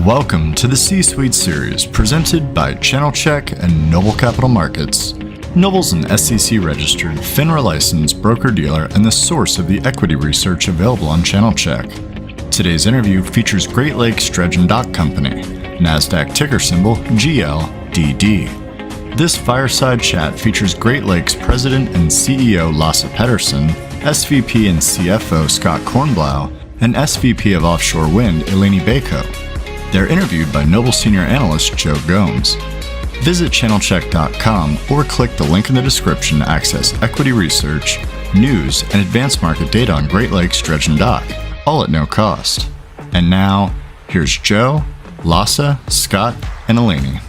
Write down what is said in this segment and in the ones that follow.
Welcome to the C-Suite series presented by Channel Check and Noble Capital Markets. Noble's an SEC-registered, FINRA-licensed broker-dealer and the source of the equity research available on Channel Check. Today's interview features Great Lakes Dredge Dock Company, NASDAQ ticker symbol GLDD. This fireside chat features Great Lakes President and CEO Lasse Petterson, SVP and CFO Scott Kornblau, and SVP of Offshore Wind Eleni Beyko. They're interviewed by Noble Senior Analyst Joe Gomes. Visit channelcheck.com or click the link in the description to access equity research, news, and advanced market data on Great Lakes Dredge Dock, all at no cost. And now, here's Joe, Lasse, Scott, and Eleni.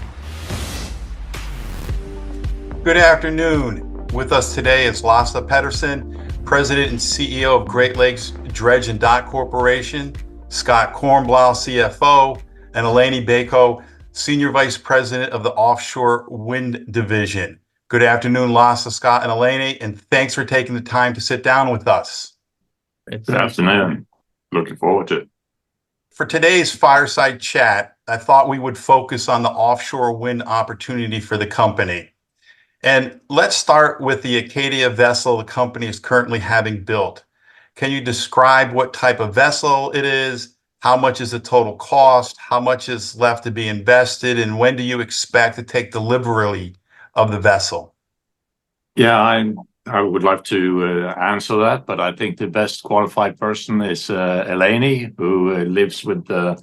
Good afternoon. With us today is Lasse Petterson, President and CEO of Great Lakes Dredge Dock Corporation, Scott Kornblau, CFO, and Eleni Beyko, Senior Vice President of the Offshore Wind Division. Good afternoon, Lasse, Scott, and Eleni, and thanks for taking the time to sit down with us. Good afternoon. Looking forward to it. For today's fireside chat, I thought we would focus on the offshore wind opportunity for the company. And let's start with the Acadia vessel the company is currently having built. Can you describe what type of vessel it is? How much is the total cost? How much is left to be invested? And when do you expect to take delivery of the vessel? Yeah, I would like to answer that, but I think the best qualified person is Eleni, who lives with the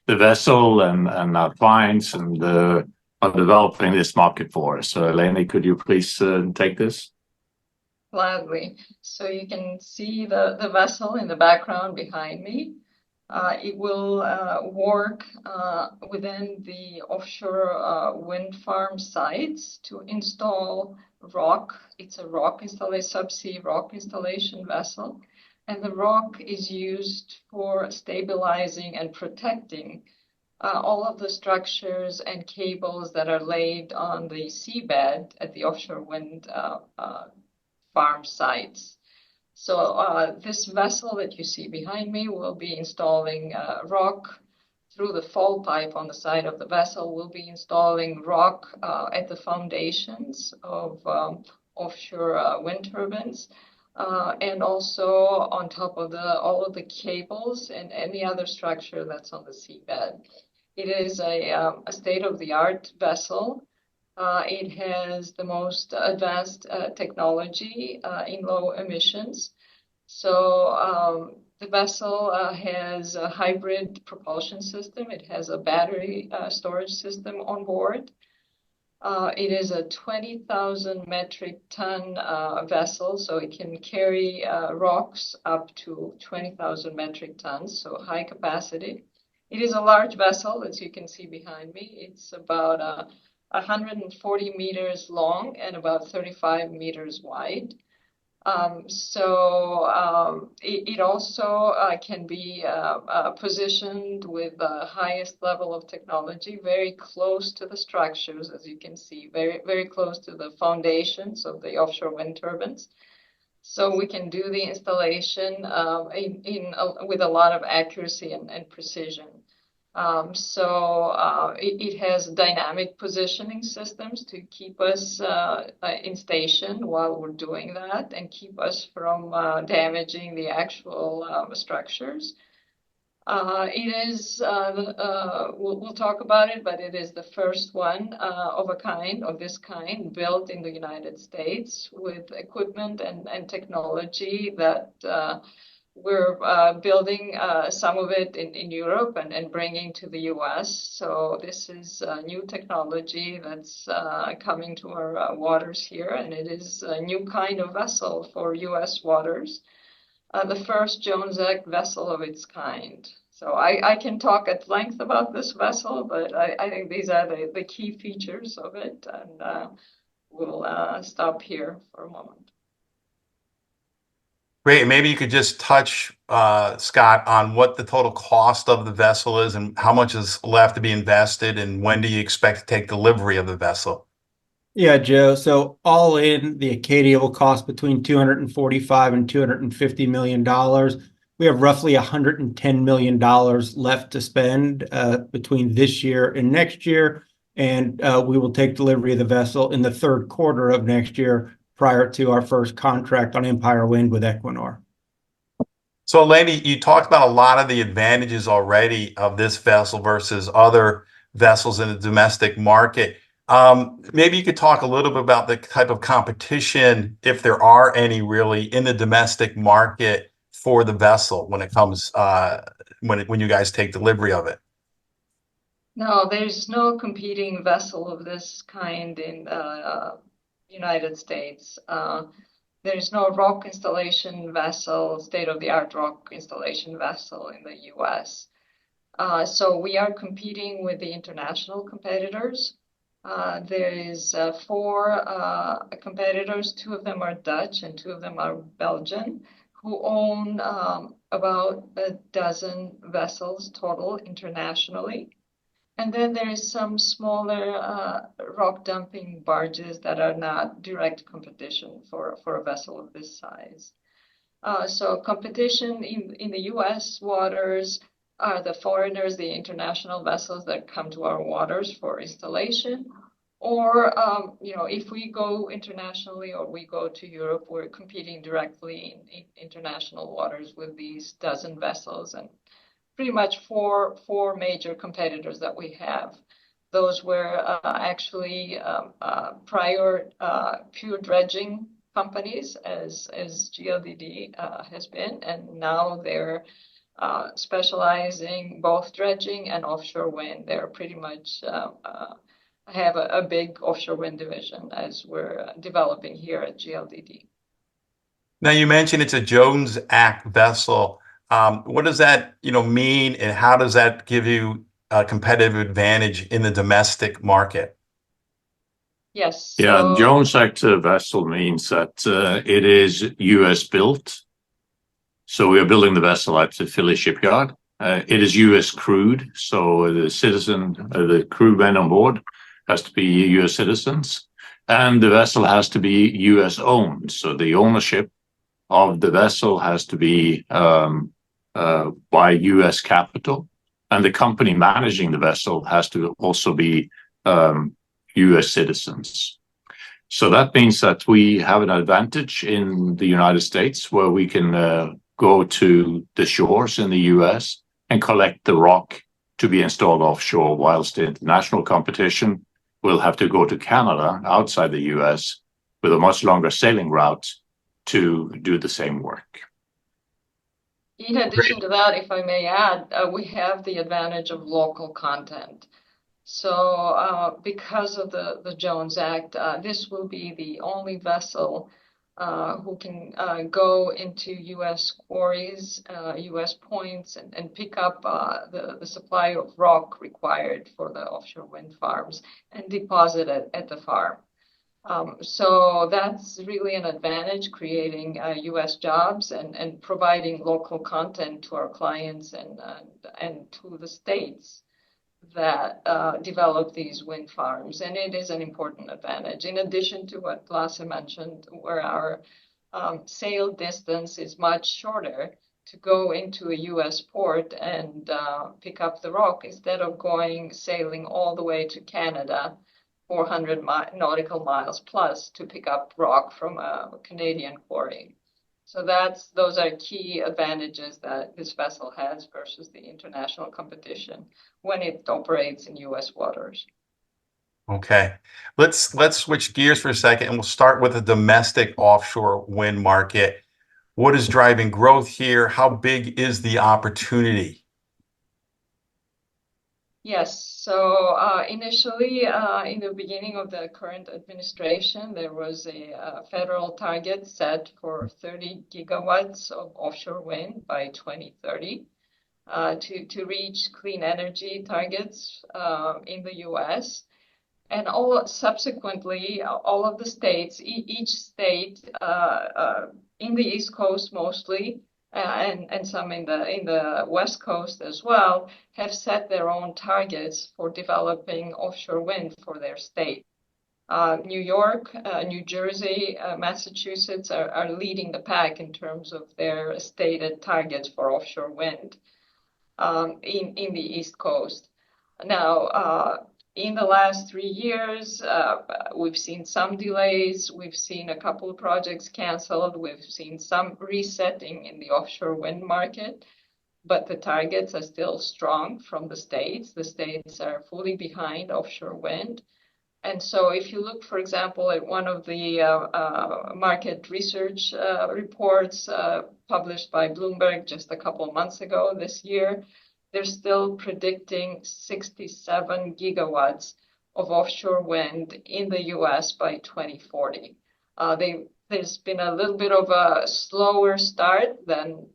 vessel and our clients and are developing this market for us. So Eleni, could you please take this? Gladly. So you can see the vessel in the background behind me. It will work within the offshore wind farm sites to install rock. It's a rock installation, subsea rock installation vessel. And the rock is used for stabilizing and protecting all of the structures and cables that are laid on the seabed at the offshore wind farm sites. So this vessel that you see behind me will be installing rock through the fall pipe on the side of the vessel. We'll be installing rock at the foundations of offshore wind turbines and also on top of all of the cables and any other structure that's on the seabed. It is a state-of-the-art vessel. It has the most advanced technology in low emissions. So the vessel has a hybrid propulsion system. It has a battery storage system on board. It is a 20,000 metric ton vessel, so it can carry rocks up to 20,000 metric tons, so high capacity. It is a large vessel, as you can see behind me. It's about 140 meters long and about 35 meters wide. It also can be positioned with the highest level of technology, very close to the structures, as you can see, very, very close to the foundations of the offshore wind turbines. So we can do the installation with a lot of accuracy and precision. It has dynamic positioning systems to keep us in station while we're doing that and keep us from damaging the actual structures. It is, we'll talk about it, but it is the first one of this kind, built in the United States with equipment and technology that we're building some of it in Europe and bringing to the US. So this is new technology that's coming to our waters here, and it is a new kind of vessel for US waters, the first Jones Act vessel of its kind. So I can talk at length about this vessel, but I think these are the key features of it, and we'll stop here for a moment. Great. Maybe you could just touch, Scott, on what the total cost of the vessel is and how much is left to be invested, and when do you expect to take delivery of the vessel? Yeah, Joe. So all in, the Acadia will cost between $245 and $250 million. we have roughly $110 million left to spend between this year and next year, and we will take delivery of the vessel in the third quarter of next year prior to our first contract on Empire Wind with Equinor. So, Eleni, you talked about a lot of the advantages already of this vessel versus other vessels in the domestic market. Maybe you could talk a little bit about the type of competition, if there are any really, in the domestic market for the vessel when it comes when you guys take delivery of it. No, there's no competing vessel of this kind in the United States. There's no rock installation vessel, state-of-the-art rock installation vessel in the US. So we are competing with the international competitors. There is 4 competitors. 2 of them are Dutch and 2 of them are Belgian, who own about a dozen vessels total internationally. And then there is some smaller rock dumping barges that are not direct competition for a vessel of this size. So competition in the US waters are the foreigners, the international vessels that come to our waters for installation. Or, if we go internationally or we go to Europe, we're competing directly in international waters with these dozen vessels, and pretty much four major competitors that we have. Those were actually prior pure dredging companies, as GLDD has been, and now they're specializing both dredging and offshore wind. They're pretty much have a big offshore wind division as we're developing here at GLDD. Now, you mentioned it's a Jones Act vessel. What does that mean, and how does that give you a competitive advantage in the domestic market? Yes. Yeah, Jones Act vessel means that it is US built. So we are building the vessel at the Philly shipyard. It is US crewed, so the crewmen on board has to be US citizens, and the vessel has to be US owned. So the ownership of the vessel has to be by US capital, and the company managing the vessel has to also be US citizens. So that means that we have an advantage in the United States where we can go to the shores in the US and collect the rock to be installed offshore, whilst the international competition will have to go to Canada outside the US with a much longer sailing route to do the same work. In addition to that, if I may add, we have the advantage of local content. So because of the Jones Act, this will be the only vessel who can go into US quarries, US points, and pick up the supply of rock required for the offshore wind farms and deposit it at the farm. So that's really an advantage, creating US jobs and providing local content to our clients and to the states that develop these wind farms. And it is an important advantage. In addition to what Lasse mentioned, where our sail distance is much shorter to go into a US port and pick up the rock instead of sailing all the way to Canada, 400 nautical miles plus, to pick up rock from a Canadian quarry. So those are key advantages that this vessel has versus the international competition when it operates in US waters. Okay, let's switch gears for a second, and we'll start with the domestic offshore wind market. What is driving growth here? How big is the opportunity? Yes, so initially, in the beginning of the current administration, there was a federal target set for 30 gigawatts of offshore wind by 2030 to reach clean energy targets in the US. And subsequently, all of the states, each state in the East Coast mostly, and some in the West Coast as well, have set their own targets for developing offshore wind for their state. New York, New Jersey, Massachusetts are leading the pack in terms of their stated targets for offshore wind in the East Coast. Now, in the last 3 years, we've seen some delays. We've seen a couple of projects canceled. We've seen some resetting in the offshore wind market, but the targets are still strong from the states. The states are fully behind offshore wind. And so if you look, for example, at one of the market research reports published by Bloomberg just a couple of months ago this year, they're still predicting 67 gigawatts of offshore wind in the US by 2040. There's been a little bit of a slower start than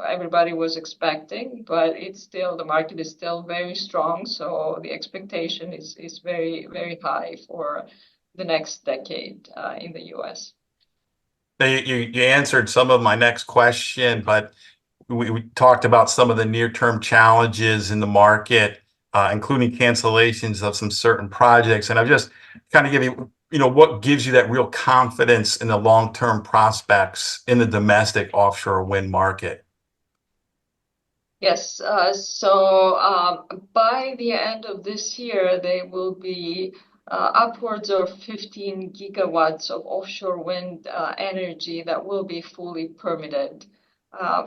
everybody was expecting, but the market is still very strong. So the expectation is very, very high for the next decade in the US. You answered some of my next question, but we talked about some of the near-term challenges in the market, including cancellations of some certain projects. And I'm just kind of giving, what gives you that real confidence in the long-term prospects in the domestic offshore wind market? Yes. So by the end of this year, there will be upwards of 15 gigawatts of offshore wind energy that will be fully permitted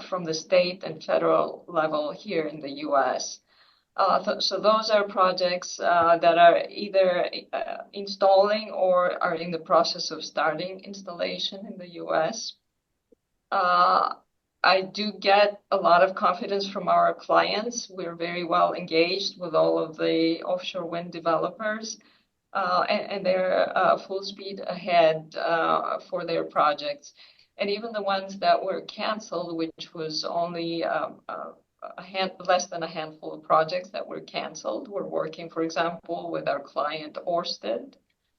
from the state and federal level here in the US. So those are projects that are either installing or are in the process of starting installation in the US. I do get a lot of confidence from our clients. We're very well engaged with all of the offshore wind developers, and they're full speed ahead for their projects. And even the ones that were canceled, which was only less than a handful of projects that were canceled. We're working, for example, with our client Ørsted,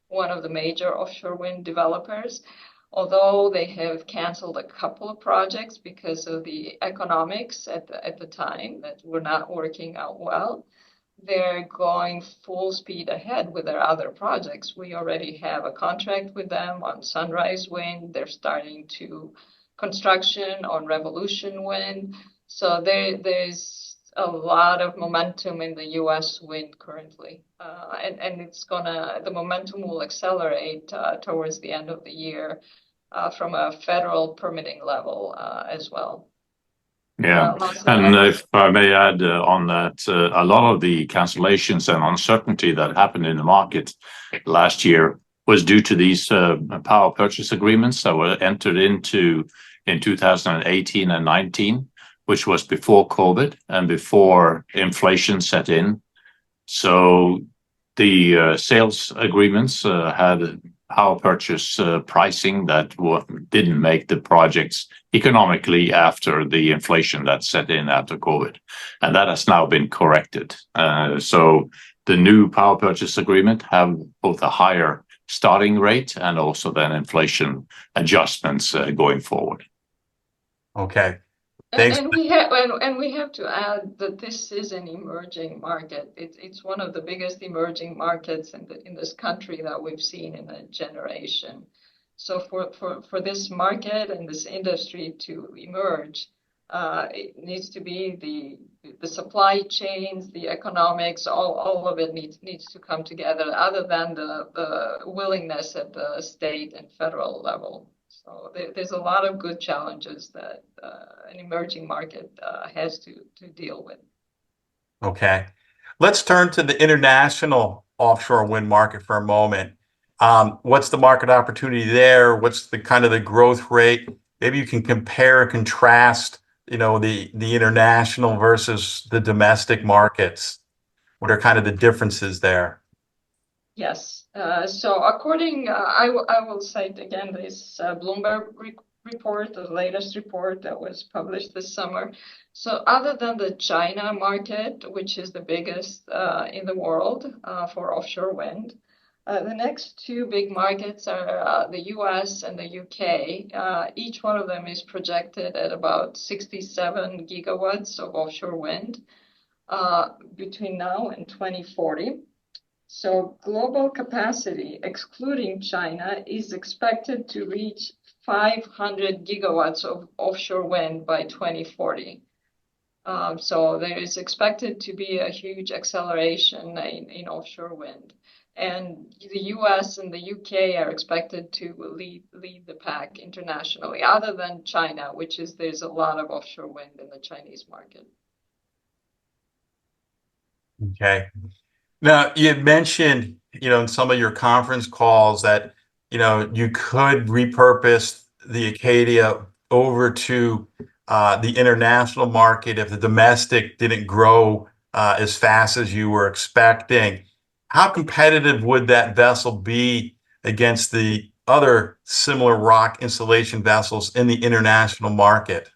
one of the major offshore wind developers. Although they have canceled a couple of projects because of the economics at the time that were not working out well, they're going full speed ahead with their other projects. We already have a contract with them on Sunrise Wind. They're starting to construction on Revolution Wind. So there's a lot of momentum in the US wind currently. And the momentum will accelerate towards the end of the year from a federal permitting level as well. Yeah, and if I may add on that, a lot of the cancellations and uncertainty that happened in the market last year was due to these power purchase agreements that were entered into in 2018 and 19, which was before COVID and before inflation set in. So the sales agreements had power purchase pricing that didn't make the projects economically after the inflation that set in after COVID. And that has now been corrected. So the new power purchase agreement have both a higher starting rate and also then inflation adjustments going forward. Okay. Thanks. And we have to add that this is an emerging market. It's one of the biggest emerging markets in this country that we've seen in a generation. So for this market and this industry to emerge, it needs to be the supply chains, the economics, all of it needs to come together. Other than the willingness at the state and federal level. So there's a lot of good challenges that an emerging market has to deal with. Okay. Let's turn to the international offshore wind market for a moment. What's the market opportunity there? What's the kind of the growth rate? Maybe you can compare and contrast, the international versus the domestic markets. What are kind of the differences there? Yes. So according, I will cite again this Bloomberg report, the latest report that was published this summer. So other than the China market, which is the biggest in the world for offshore wind, the next two big markets are the US and the UK. Each one of them is projected at about 67 gigawatts of offshore wind between now and 2040. So global capacity, excluding China, is expected to reach 500 gigawatts of offshore wind by 2040. So there is expected to be a huge acceleration in offshore wind. And the US and the UK are expected to lead the pack internationally, other than China, there's a lot of offshore wind in the Chinese market. Okay. Now, you had mentioned, in some of your conference calls that, you could repurpose the Acadia over to the international market if the domestic didn't grow as fast as you were expecting. How competitive would that vessel be against the other similar rock installation vessels in the international market?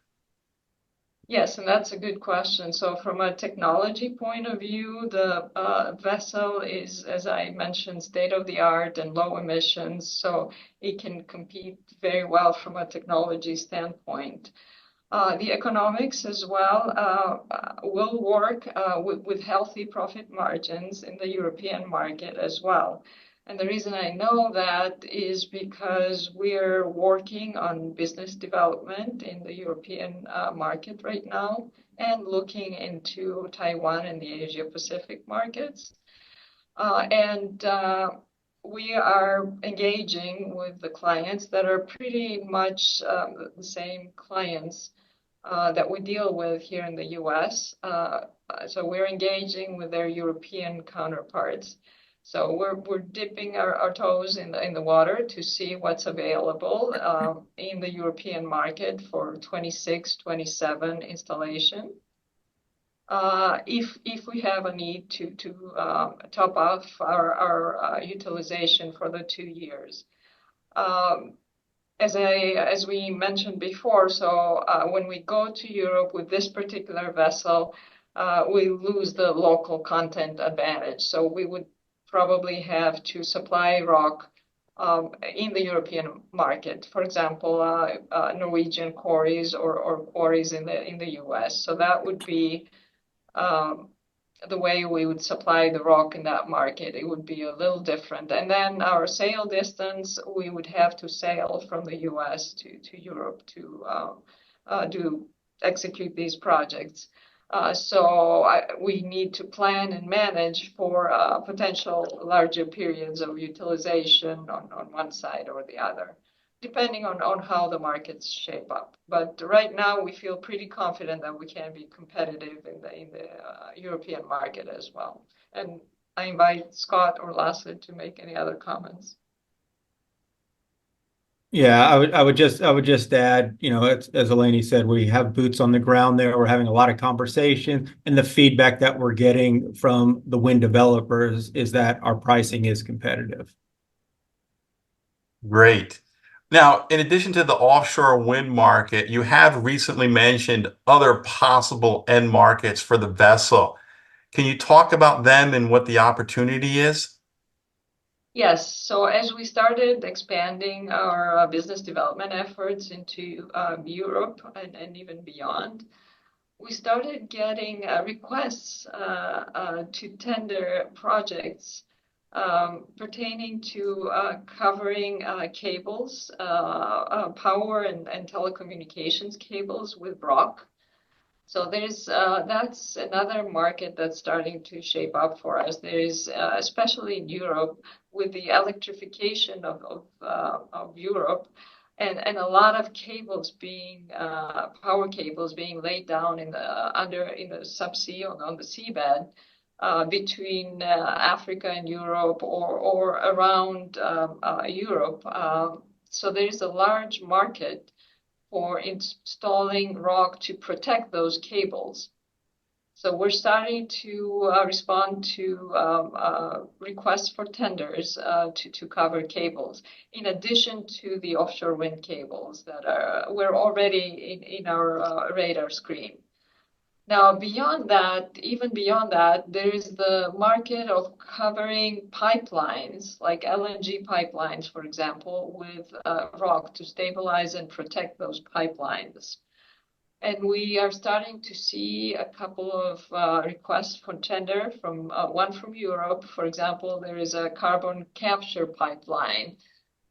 Yes, and that's a good question. So from a technology point of view, the vessel is, as I mentioned, state of the art and low emissions, so it can compete very well from a technology standpoint. The economics as well will work with healthy profit margins in the European market as well. And the reason I know that is because we're working on business development in the European market right now and looking into Taiwan and the Asia Pacific markets. And we are engaging with the clients that are pretty much the same clients that we deal with here in the US. So we're engaging with their European counterparts. So we're dipping our toes in the water to see what's available in the European market for 26, 27 installation. If we have a need to top off our utilization for the 2 years. As we mentioned before, so when we go to Europe with this particular vessel, we lose the local content advantage. So we would probably have to supply rock in the European market, for example, Norwegian quarries or quarries in the US. So that would be the way we would supply the rock in that market. It would be a little different. And then our sail distance, we would have to sail from the US to Europe to execute these projects. So we need to plan and manage for potential larger periods of utilization on one side or the other, depending on how the markets shape up. But right now, we feel pretty confident that we can be competitive in the European market as well. And I invite Scott or Lasse to make any other comments. Yeah, I would just add, as Eleni said, we have boots on the ground there. We're having a lot of conversation, and the feedback that we're getting from the wind developers is that our pricing is competitive. Great. Now, in addition to the offshore wind market, you have recently mentioned other possible end markets for the vessel. Can you talk about them and what the opportunity is? Yes. So as we started expanding our business development efforts into Europe and even beyond, we started getting requests to tender projects pertaining to covering cables, power and telecommunications cables with rock. So that's another market that's starting to shape up for us. There is, especially in Europe, with the electrification of Europe, and a lot of cables power cables being laid down in the subsea on the seabed between Africa and Europe or around Europe. So there's a large market for installing rock to protect those cables. So we're starting to respond to requests for tenders to cover cables, in addition to the offshore wind cables that we're already in our radar screen. Now, even beyond that, there is the market of covering pipelines, like LNG pipelines, for example, with rock to stabilize and protect those pipelines. And we are starting to see a couple of requests for tender from one from Europe. For example, there is a carbon capture pipeline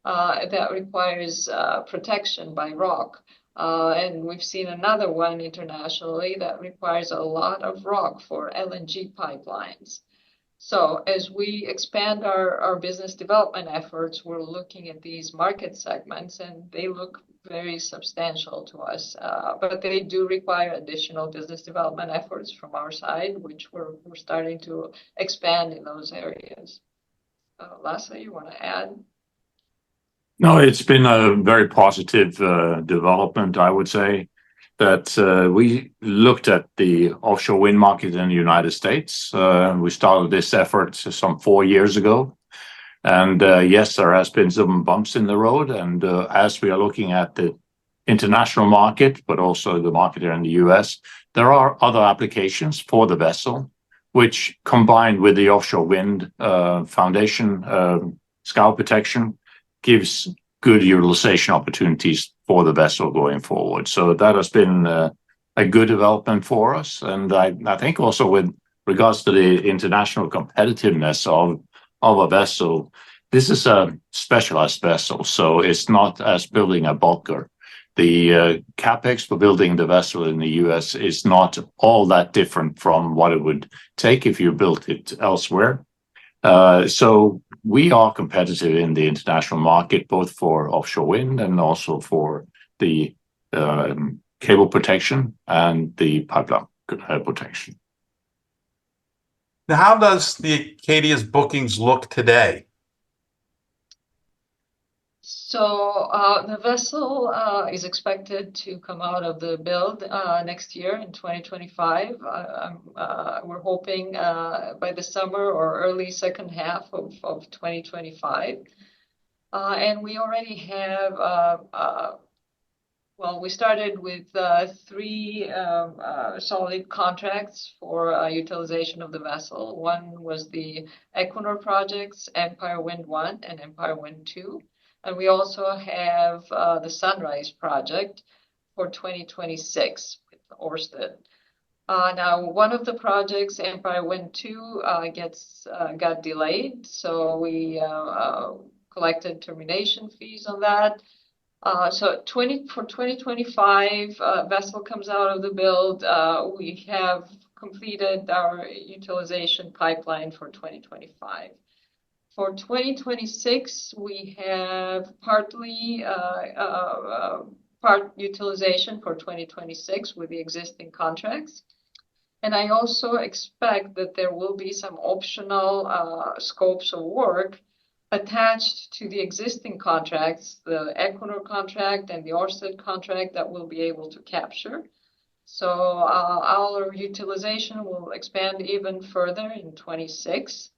that requires protection by rock. And we've seen another one internationally that requires a lot of rock for LNG pipelines. So as we expand our business development efforts, we're looking at these market segments, and they look very substantial to us. But they do require additional business development efforts from our side, which we're starting to expand in those areas. Lasse, you want to add? No, it's been a very positive development, I would say, that we looked at the offshore wind market in the United States. We started this effort some 4 years ago. And yes, there has been some bumps in the road. And as we are looking at the international market, but also the market here in the US, there are other applications for the vessel, which combined with the offshore wind foundation scour protection gives good utilization opportunities for the vessel going forward. So that has been a good development for us. And I think also with regards to the international competitiveness of a vessel, this is a specialized vessel, so it's not as building a bulker. The capex for building the vessel in the US is not all that different from what it would take if you built it elsewhere. So we are competitive in the international market, both for offshore wind and also for the cable protection and the pipeline protection. Now, how does the Acadia's bookings look today? So the vessel is expected to come out of the build next year in 2025. We're hoping by the summer or early second half of 2025. And we already have, we started with 3 solid contracts for utilization of the vessel. One was the Equinor projects, Empire Wind 1 and Empire Wind 2. And we also have the Sunrise project for 2026 with Ørsted. Now, one of the projects, Empire Wind 2, got delayed, so we collected termination fees on that. So for 2025, vessel comes out of the build. We have completed our utilization pipeline for 2025. For 2026, we have part utilization for 2026 with the existing contracts. And I also expect that there will be some optional scopes of work attached to the existing contracts, the Equinor contract and the Ørsted contract, that we'll be able to capture. So our utilization will expand even further in 26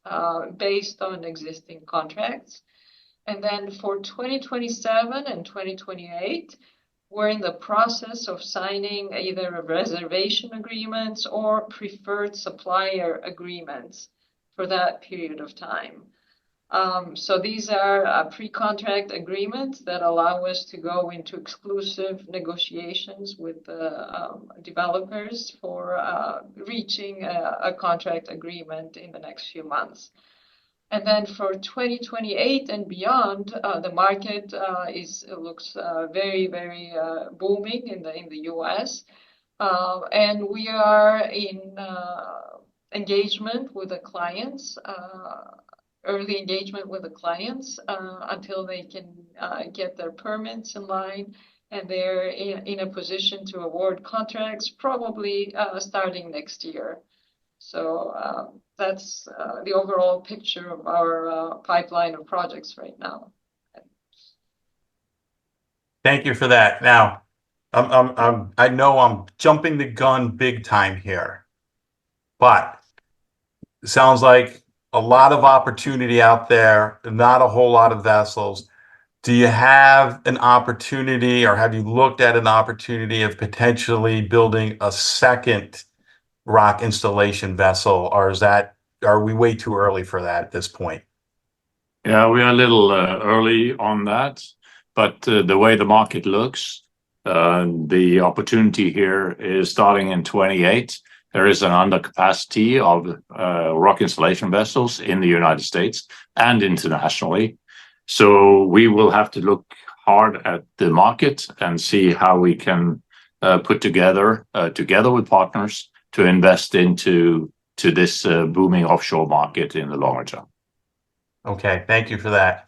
based on existing contracts. And then for 2027 and 2028, we're in the process of signing either reservation agreements or preferred supplier agreements for that period of time. So these are pre-contract agreements that allow us to go into exclusive negotiations with the developers for reaching a contract agreement in the next few months. And then for 2028 and beyond, the market looks very, very booming in the US. And we are in engagement with the clients, early engagement with the clients until they can get their permits in line, and they're in a position to award contracts probably starting next year. So that's the overall picture of our pipeline of projects right now. Thank you for that. Now, I know I'm jumping the gun big time here, but it sounds like a lot of opportunity out there, not a whole lot of vessels. Do you have an opportunity, or have you looked at an opportunity of potentially building a second rock installation vessel, or are we way too early for that at this point? Yeah, we are a little early on that, but the way the market looks, The opportunity here is starting in 28. There is an undercapacity of rock installation vessels in the United States and internationally. So we will have to look hard at the market and see how we can put together with partners to invest into this booming offshore market in the longer term. Okay, thank you for that.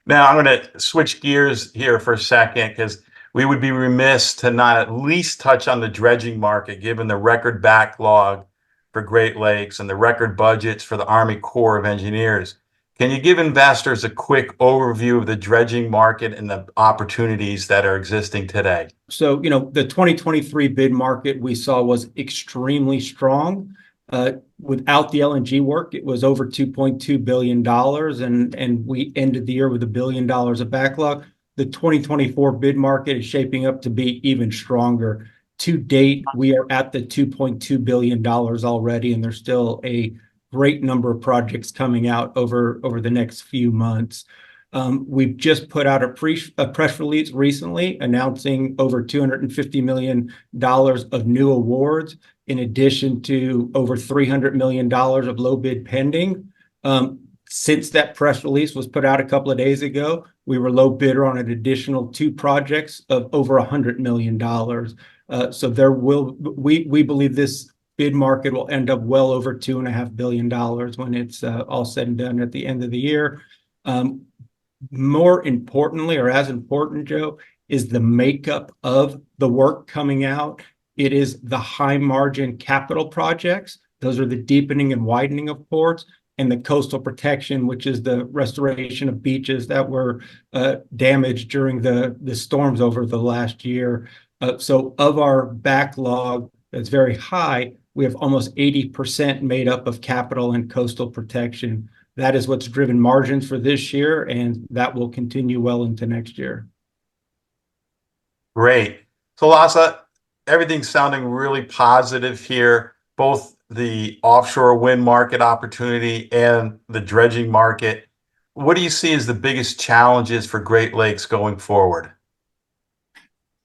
Now I'm going to switch gears here for a second, because we would be remiss to not at least touch on the dredging market, given the record backlog for Great Lakes and the record budgets for the Army Corps of Engineers. Can you give investors a quick overview of the dredging market and the opportunities that are existing today? So, the 2023 bid market we saw was extremely strong. Without the LNG work, it was over $2.2 billion, and we ended the year with $1 billion of backlog. The 2024 bid market is shaping up to be even stronger. To date, we are at the $2.2 billion already, and there's still a great number of projects coming out over the next few months. We've just put out a press release recently announcing over $250 million of new awards, in addition to over $300 million of low bid pending. Since that press release was put out a couple of days ago, we were low bidder on an additional 2 projects of over $100 million. So we believe this bid market will end up well over $2.5 billion when it's all said and done at the end of the year. More importantly, or as important, Joe, is the makeup of the work coming out. It is the high margin capital projects. Those are the deepening and widening of ports, and the coastal protection, which is the restoration of beaches that were damaged during the storms over the last year. So of our backlog that's very high, we have almost 80% made up of capital and coastal protection. That is what's driven margins for this year, and that will continue well into next year. Great. So Lasse, everything's sounding really positive here, both the offshore wind market opportunity and the dredging market. What do you see as the biggest challenges for Great Lakes going forward?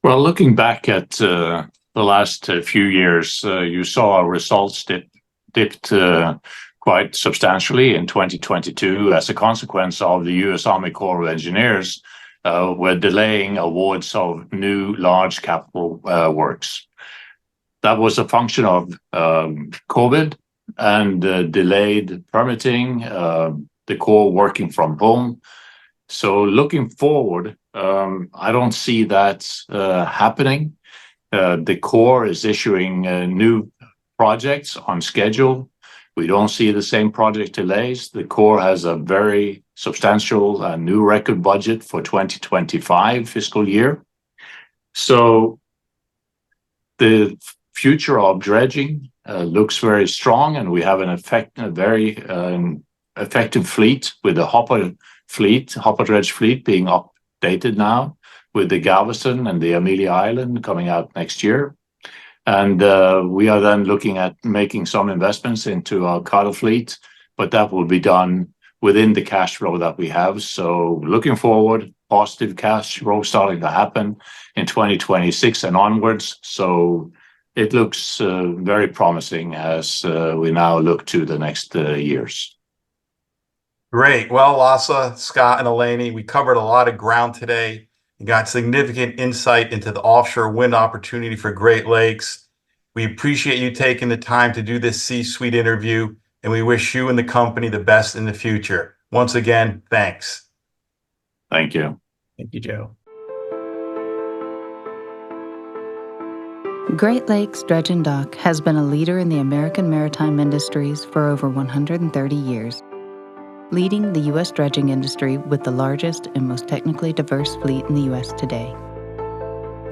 Well, looking back at the last few years, you saw our results dipped quite substantially in 2022 as a consequence of the U.S. Army Corps of Engineers were delaying awards of new large capital works. That was a function of COVID and delayed permitting, the Corps working from home. So looking forward, I don't see that happening. The Corps is issuing new projects on schedule. We don't see the same project delays. The Corps has a very substantial new record budget for 2025 fiscal year. So the future of dredging looks very strong, and we have a very effective fleet with the hopper dredge fleet being updated now with the Galveston and the Amelia Island coming out next year. And we are then looking at making some investments into our cutter fleet, but that will be done within the cash flow that we have. So looking forward, positive cash flow starting to happen in 2026 and onwards. So it looks very promising as we now look to the next years. Great. Well, Lasse, Scott, and Eleni, we covered a lot of ground today. You got significant insight into the offshore wind opportunity for Great Lakes. We appreciate you taking the time to do this C-suite interview, and we wish you and the company the best in the future. Once again, thanks. Thank you. Thank you, Joe. Great Lakes Dredge and Dock has been a leader in the American maritime industries for over 130 years, leading the U.S. dredging industry with the largest and most technically diverse fleet in the U.S. today.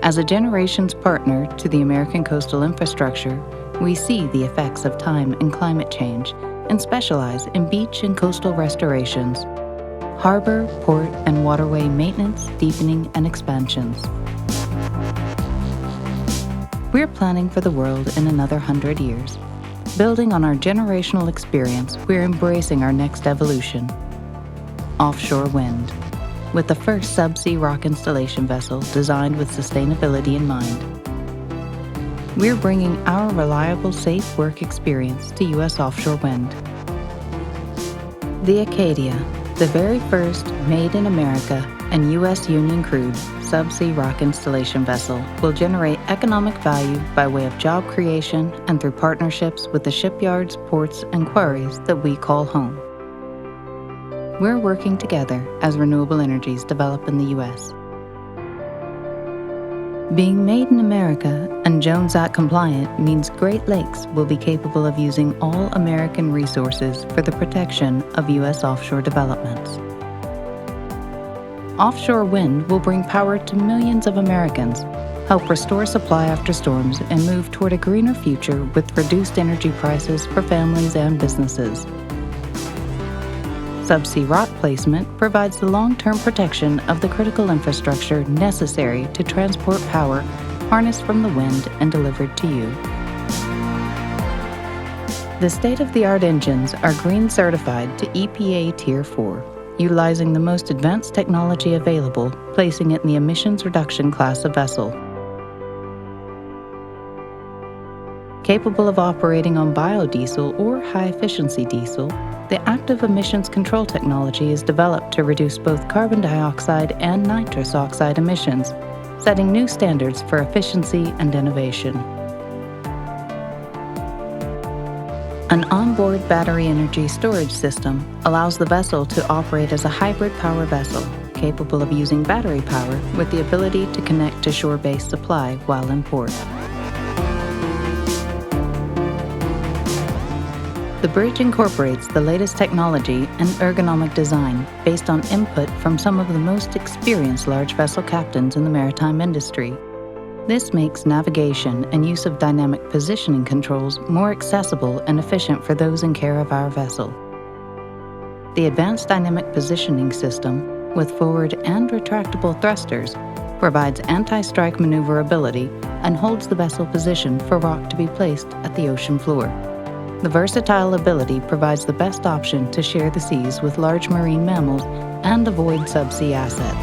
As a generations partner to the American coastal infrastructure, we see the effects of time and climate change and specialize in beach and coastal restorations, harbor, port, and waterway maintenance, deepening, and expansions. We're planning for the world in another 100 years. Building on our generational experience, we're embracing our next evolution: offshore wind. with the first subsea rock installation vessel designed with sustainability in mind. We're bringing our reliable, safe work experience to U.S. offshore wind. The Acadia, the very first made in America and U.S. Union crewed subsea rock installation vessel, will generate economic value by way of job creation and through partnerships with the shipyards, ports, and quarries that we call home. We're working together as renewable energies develop in the U.S. Being made in America and Jones Act compliant means Great Lakes will be capable of using all American resources for the protection of U.S. offshore developments. Offshore wind will bring power to millions of Americans, help restore supply after storms, and move toward a greener future with reduced energy prices for families and businesses. Subsea rock placement provides the long-term protection of the critical infrastructure necessary to transport power harnessed from the wind and delivered to you. The state-of-the-art engines are green certified to EPA Tier 4, utilizing the most advanced technology available, placing it in the emissions reduction class of vessel. Capable of operating on biodiesel or high-efficiency diesel, the active emissions control technology is developed to reduce both carbon dioxide and nitrous oxide emissions, setting new standards for efficiency and innovation. An onboard battery energy storage system allows the vessel to operate as a hybrid power vessel, capable of using battery power with the ability to connect to shore-based supply while in port. The bridge incorporates the latest technology and ergonomic design based on input from some of the most experienced large vessel captains in the maritime industry. This makes navigation and use of dynamic positioning controls more accessible and efficient for those in care of our vessel. The advanced dynamic positioning system, with forward and retractable thrusters, provides anti-strike maneuverability and holds the vessel positioned for rock to be placed at the ocean floor. The versatile ability provides the best option to share the seas with large marine mammals and avoid subsea assets.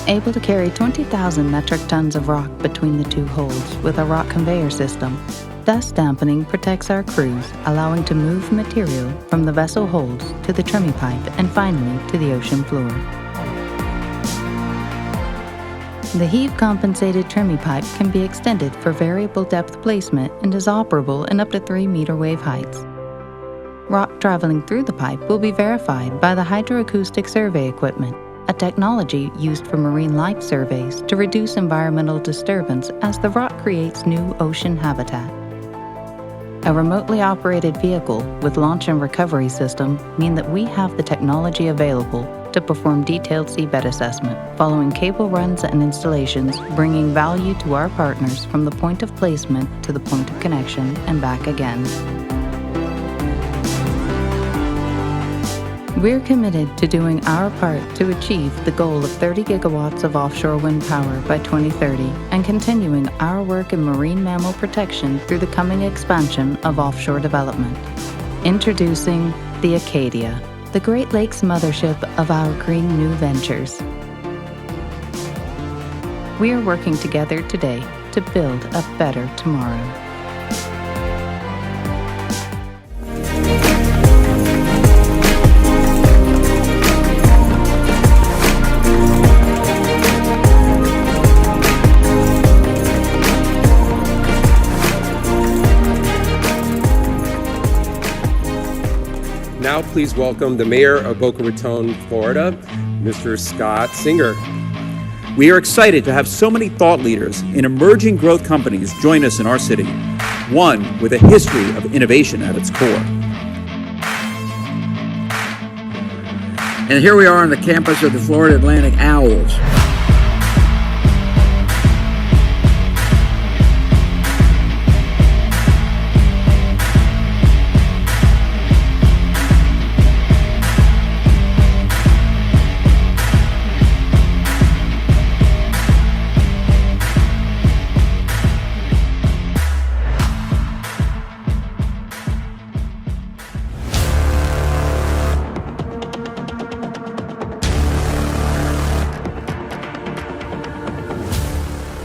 Able to carry 20,000 metric tons of rock between the two holds with a rock conveyor system, dust dampening protects our crews, allowing to move material from the vessel holds to the trimming pipe and finally to the ocean floor. The heave-compensated trimming pipe can be extended for variable depth placement and is operable in up to 3-meter wave heights. Rock traveling through the pipe will be verified by the hydroacoustic survey equipment, a technology used for marine life surveys to reduce environmental disturbance as the rock creates new ocean habitat. A remotely operated vehicle with launch and recovery system mean that we have the technology available to perform detailed seabed assessment, following cable runs and installations, bringing value to our partners from the point of placement to the point of connection and back again. We're committed to doing our part to achieve the goal of 30 gigawatts of offshore wind power by 2030 and continuing our work in marine mammal protection through the coming expansion of offshore development. Introducing the Acadia, the Great Lakes mothership of our green new ventures. We are working together today to build a better tomorrow. Now please welcome the Mayor of Boca Raton, Florida, Mr. Scott Singer. We are excited to have so many thought leaders in emerging growth companies join us in our city, one with a history of innovation at its core. And here we are on the campus of the Florida Atlantic Owls.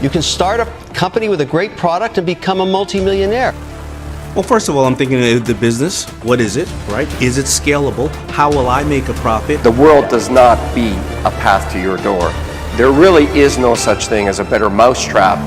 You can start a company with a great product and become a multimillionaire. Well, first of all, I'm thinking of the business. What is it, right? Is it scalable? How will I make a profit? The world does not be a path to your door. There really is no such thing as a better mousetrap